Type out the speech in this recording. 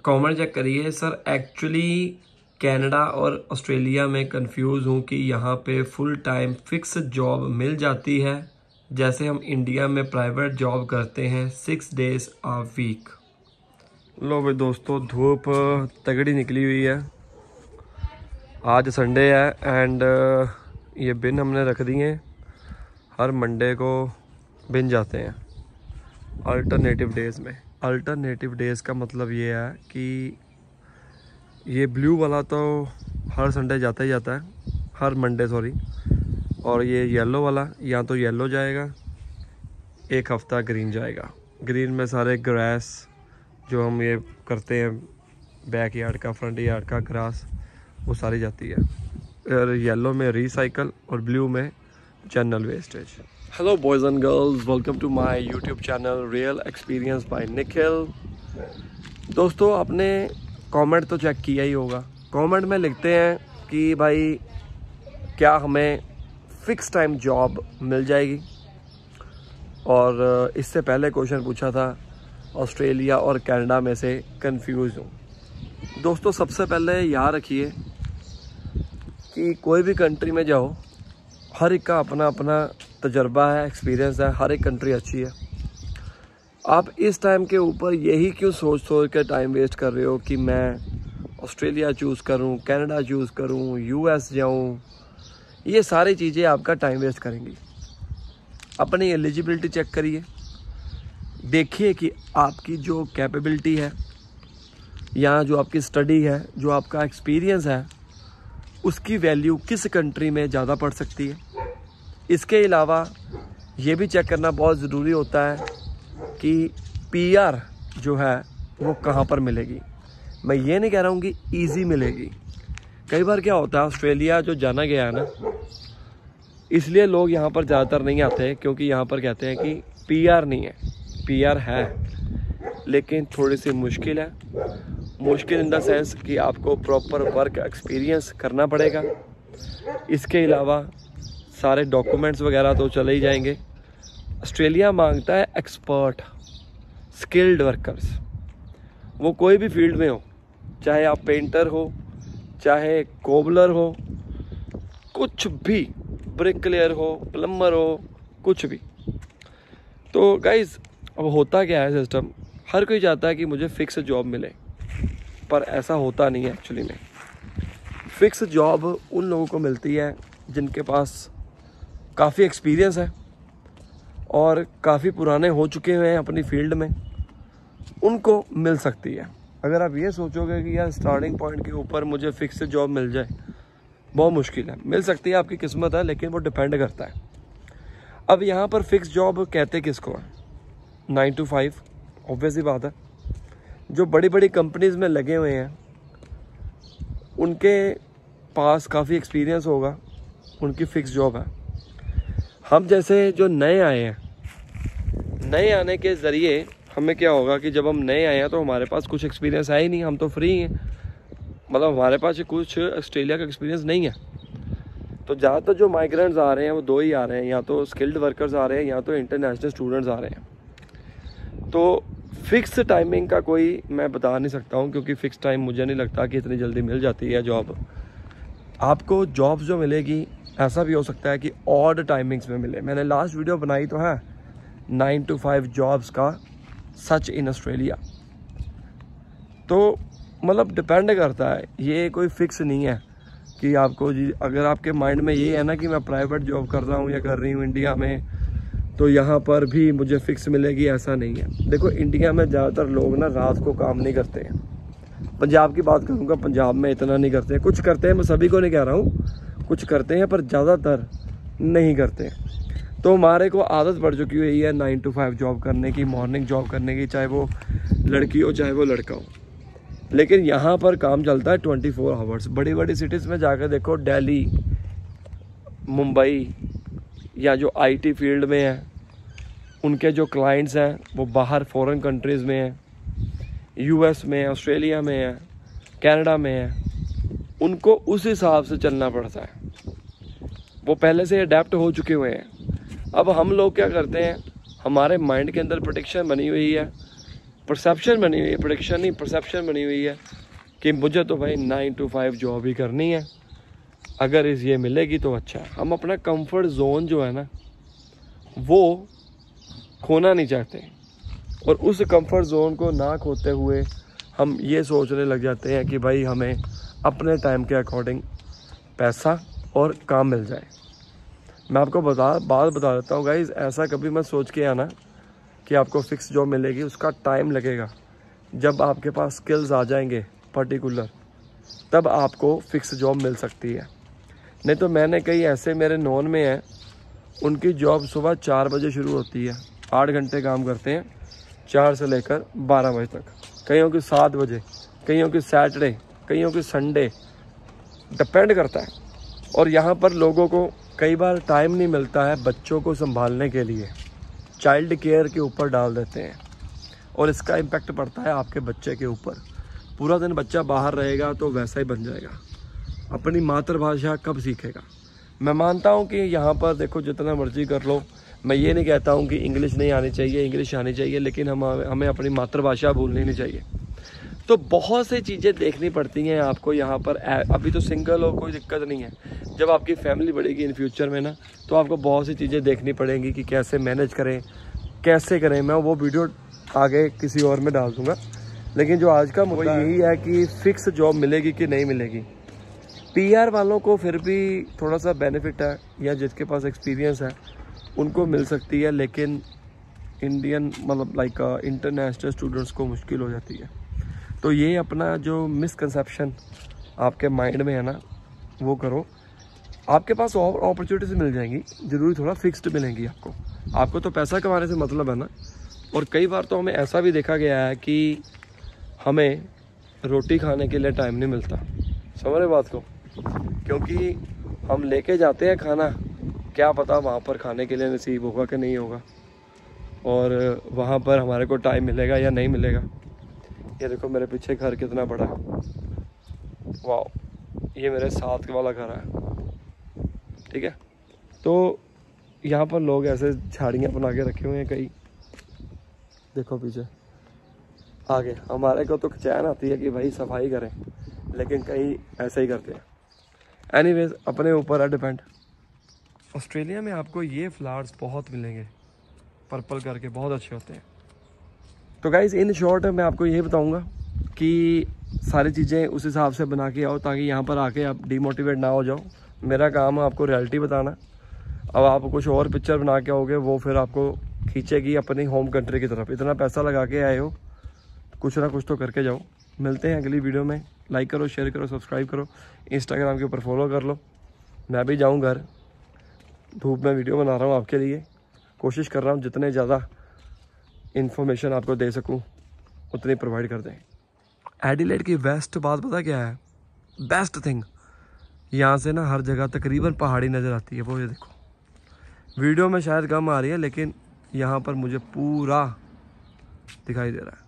Comment check करिए sir. Actually Canada और Australia में कंफ्यूज हूँ कि यहाँ पे फुल टाइम फिक्स जॉब मिल जाती है जैसे हम इंडिया में प्राइवेट जॉब करते हैं 6 days a week। लो भाई दोस्तों, धूप तगड़ी निकली हुई है। आज संडे है एंड ये बिन हमने रख दिए। हर मंडे को बिन जाते हैं अल्टरनेटिव डेज़ में। अल्टरनेटिव डेज़ का मतलब ये है कि ये ब्लू वाला तो हर संडे जाता ही जाता है, हर मंडे सॉरी। और ये येलो वाला या तो येलो जाएगा, एक हफ्ता ग्रीन जाएगा। ग्रीन में सारे ग्रास जो हम ये करते हैं, बैक यार्ड का, फ्रंट यार्ड का ग्रास, वो सारी जाती है। और येलो में रिसाइकल और ब्लू में general wastage. Hello boys and girls, welcome to my YouTube channel real experience by Nikhil. दोस्तों, आपने कमेंट तो चेक किया ही होगा। कमेंट में लिखते हैं कि भाई क्या हमें फ़िक्स टाइम जॉब मिल जाएगी, और इससे पहले क्वेश्चन पूछा था ऑस्ट्रेलिया और कनाडा में से कंफ्यूज हूँ। दोस्तों, सबसे पहले याद रखिए कि कोई भी कंट्री में जाओ, हर एक का अपना अपना तजर्बा है, एक्सपीरियंस है। हर एक कंट्री अच्छी है। आप इस टाइम के ऊपर यही क्यों सोच कर टाइम वेस्ट कर रहे हो कि मैं ऑस्ट्रेलिया चूज़ करूं, कनाडा चूज़ करूं, यूएस जाऊं। ये सारी चीज़ें आपका टाइम वेस्ट करेंगी। अपनी एलिजिबिलिटी चेक करिए, देखिए कि आपकी जो कैपेबिलिटी है या जो आपकी स्टडी है, जो आपका एक्सपीरियंस है, उसकी वैल्यू किस कंट्री में ज़्यादा पड़ सकती है। इसके अलावा ये भी चेक करना बहुत ज़रूरी होता है कि पीआर जो है वो कहाँ पर मिलेगी। मैं ये नहीं कह रहा हूँ कि ईजी मिलेगी। कई बार क्या होता है, ऑस्ट्रेलिया जो जाना गया है ना, इसलिए लोग यहाँ पर ज़्यादातर नहीं आते क्योंकि यहाँ पर कहते हैं कि पीआर नहीं है। पीआर है लेकिन थोड़ी सी मुश्किल है। मुश्किल इन द सेंस कि आपको प्रॉपर वर्क एक्सपीरियंस करना पड़ेगा। इसके अलावा सारे डॉक्यूमेंट्स वगैरह तो चले ही जाएंगे। ऑस्ट्रेलिया मांगता है एक्सपर्ट, स्किल्ड वर्कर्स। वो कोई भी फील्ड में हो, चाहे आप पेंटर हो, चाहे कोबलर हो, कुछ भी, ब्रिकलेयर हो, प्लम्बर हो, कुछ भी। तो गाइज, अब होता क्या है सिस्टम, हर कोई चाहता है कि मुझे फ़िक्स जॉब मिले, पर ऐसा होता नहीं है। एक्चुअली में फ़िक्स जॉब उन लोगों को मिलती है जिनके पास काफ़ी एक्सपीरियंस है और काफ़ी पुराने हो चुके हुए हैं अपनी फील्ड में, उनको मिल सकती है। अगर आप ये सोचोगे कि यार स्टार्टिंग पॉइंट के ऊपर मुझे फ़िक्स जॉब मिल जाए, बहुत मुश्किल है। मिल सकती है, आपकी किस्मत है, लेकिन वो डिपेंड करता है। अब यहाँ पर फ़िक्स जॉब कहते किसको है? 9 to 5, ऑब्वियस ही बात है। जो बड़ी बड़ी कंपनीज़ में लगे हुए हैं उनके पास काफ़ी एक्सपीरियंस होगा, उनकी फ़िक्स जॉब है। हम जैसे जो नए आए हैं, नए आने के ज़रिए हमें क्या होगा कि जब हम नए आए हैं तो हमारे पास कुछ एक्सपीरियंस है ही नहीं, हम तो फ्री हैं। मतलब हमारे पास कुछ ऑस्ट्रेलिया का एक्सपीरियंस नहीं है। तो ज़्यादातर जो माइग्रेंट्स आ रहे हैं वो दो ही आ रहे हैं, या तो स्किल्ड वर्कर्स आ रहे हैं या तो इंटरनेशनल स्टूडेंट्स आ रहे हैं। तो फ़िक्स टाइमिंग का कोई मैं बता नहीं सकता हूँ, क्योंकि फ़िक्स टाइम मुझे नहीं लगता कि इतनी जल्दी मिल जाती है जॉब। आपको जॉब जो मिलेगी, ऐसा भी हो सकता है कि ऑड टाइमिंग्स में मिले। मैंने लास्ट वीडियो बनाई तो है 9 to 5 जॉब्स का सच इन ऑस्ट्रेलिया। तो मतलब डिपेंड करता है, ये कोई फिक्स नहीं है कि आपको जी, अगर आपके माइंड में ये है ना कि मैं प्राइवेट जॉब कर रहा हूँ या कर रही हूँ इंडिया में, तो यहाँ पर भी मुझे फ़िक्स मिलेगी, ऐसा नहीं है। देखो, इंडिया में ज़्यादातर लोग ना रात को काम नहीं करते हैं। पंजाब की बात करूँगा, पंजाब में इतना नहीं करते हैं। कुछ करते हैं, मैं सभी को नहीं कह रहा हूँ, कुछ करते हैं, पर ज़्यादातर नहीं करते हैं। तो हमारे को आदत पड़ चुकी हुई है 9 to 5 जॉब करने की, मॉर्निंग जॉब करने की, चाहे वो लड़की हो चाहे वो लड़का हो। लेकिन यहाँ पर काम चलता है 24 आवर्स। बड़ी बड़ी सिटीज़ में जाकर देखो, दिल्ली, मुंबई, या जो आईटी फील्ड में है, उनके जो क्लाइंट्स हैं वो बाहर फॉरेन कंट्रीज़ में हैं, यूएस में, ऑस्ट्रेलिया में है, कनाडा में है। उनको उस हिसाब से चलना पड़ता है। वो पहले से अडेप्ट हो चुके हुए हैं। अब हम लोग क्या करते हैं, हमारे माइंड के अंदर प्रोटेक्शन बनी हुई है परसेप्शन बनी हुई है, प्रेडिक्शन नहीं, परसेप्शन बनी हुई है कि मुझे तो भाई 9 to 5 जॉब ही करनी है, अगर इस ये मिलेगी तो अच्छा है। हम अपना कंफर्ट जोन जो है ना वो खोना नहीं चाहते, और उस कंफर्ट जोन को ना खोते हुए हम ये सोचने लग जाते हैं कि भाई हमें अपने टाइम के अकॉर्डिंग पैसा और काम मिल जाए। मैं आपको बात बता देता हूँ गाइज, ऐसा कभी मत सोच के आना कि आपको फिक्स जॉब मिलेगी, उसका टाइम लगेगा। जब आपके पास स्किल्स आ जाएंगे पर्टिकुलर, तब आपको फिक्स जॉब मिल सकती है। नहीं तो मैंने कई ऐसे मेरे नॉन में हैं, उनकी जॉब सुबह 4 बजे शुरू होती है, 8 घंटे काम करते हैं 4 से लेकर 12 बजे तक, कईयों की 7 बजे, कईयों की सैटरडे, कईयों की संडे, डिपेंड करता है। और यहाँ पर लोगों को कई बार टाइम नहीं मिलता है बच्चों को संभालने के लिए, चाइल्ड केयर के ऊपर डाल देते हैं, और इसका इम्पैक्ट पड़ता है आपके बच्चे के ऊपर। पूरा दिन बच्चा बाहर रहेगा तो वैसा ही बन जाएगा, अपनी मातृभाषा कब सीखेगा। मैं मानता हूँ कि यहाँ पर देखो जितना मर्जी कर लो, मैं ये नहीं कहता हूँ कि इंग्लिश नहीं आनी चाहिए, इंग्लिश आनी चाहिए, लेकिन हमें अपनी मातृभाषा भूलनी नहीं चाहिए। तो बहुत सी चीज़ें देखनी पड़ती हैं आपको यहाँ पर। अभी तो सिंगल हो, कोई दिक्कत नहीं है। जब आपकी फैमिली बढ़ेगी इन फ्यूचर में ना, तो आपको बहुत सी चीज़ें देखनी पड़ेंगी कि कैसे मैनेज करें, कैसे करें। मैं वो वीडियो आगे किसी और में डाल दूँगा, लेकिन जो आज का मुद्दा यही है कि फिक्स जॉब मिलेगी कि नहीं मिलेगी। PR वालों को फिर भी थोड़ा सा बेनिफिट है, या जिसके पास एक्सपीरियंस है उनको मिल सकती है, लेकिन इंडियन मतलब लाइक इंटरनेशनल स्टूडेंट्स को मुश्किल हो जाती है। तो ये अपना जो मिसकंसेप्शन आपके माइंड में है ना, वो करो। आपके पास और अपॉर्चुनिटीज मिल जाएंगी, ज़रूरी थोड़ा फिक्स्ड मिलेंगी आपको तो पैसा कमाने से मतलब है ना। और कई बार तो हमें ऐसा भी देखा गया है कि हमें रोटी खाने के लिए टाइम नहीं मिलता, समझ रहे बात को, क्योंकि हम लेके जाते हैं खाना, क्या पता वहाँ पर खाने के लिए नसीब होगा कि नहीं होगा, और वहाँ पर हमारे को टाइम मिलेगा या नहीं मिलेगा। ये देखो मेरे पीछे घर कितना बड़ा है, वाह, ये मेरे साथ वाला घर है, ठीक है। तो यहाँ पर लोग ऐसे झाड़ियाँ बना के रखे हुए हैं कई, देखो पीछे आगे। हमारे को तो चैन आती है कि भाई सफाई करें, लेकिन कई ऐसे ही करते हैं। एनीवेज अपने ऊपर है डिपेंड। ऑस्ट्रेलिया में आपको ये फ्लावर्स बहुत मिलेंगे, पर्पल करके, बहुत अच्छे होते हैं। तो गाइज़ इन शॉर्ट मैं आपको ये बताऊंगा कि सारी चीज़ें उस हिसाब से बना के आओ, ताकि यहाँ पर आके आप डिमोटिवेट ना हो जाओ। मेरा काम है आपको रियलिटी बताना। अब आप कुछ और पिक्चर बना के आओगे, वो फिर आपको खींचेगी अपनी होम कंट्री की तरफ। इतना पैसा लगा के आए हो, कुछ ना कुछ तो करके जाओ। मिलते हैं अगली वीडियो में। लाइक करो, शेयर करो, सब्सक्राइब करो, इंस्टाग्राम के ऊपर फॉलो कर लो। मैं भी जाऊँ घर, धूप में वीडियो बना रहा हूँ आपके लिए, कोशिश कर रहा हूँ जितने ज़्यादा इन्फॉर्मेशन आपको दे सकूँ उतनी प्रोवाइड कर दें। एडिलेड की बेस्ट बात पता क्या है? बेस्ट थिंग, यहाँ से ना हर जगह तकरीबन पहाड़ी नज़र आती है। वो ये देखो, वीडियो में शायद कम आ रही है, लेकिन यहाँ पर मुझे पूरा दिखाई दे रहा है।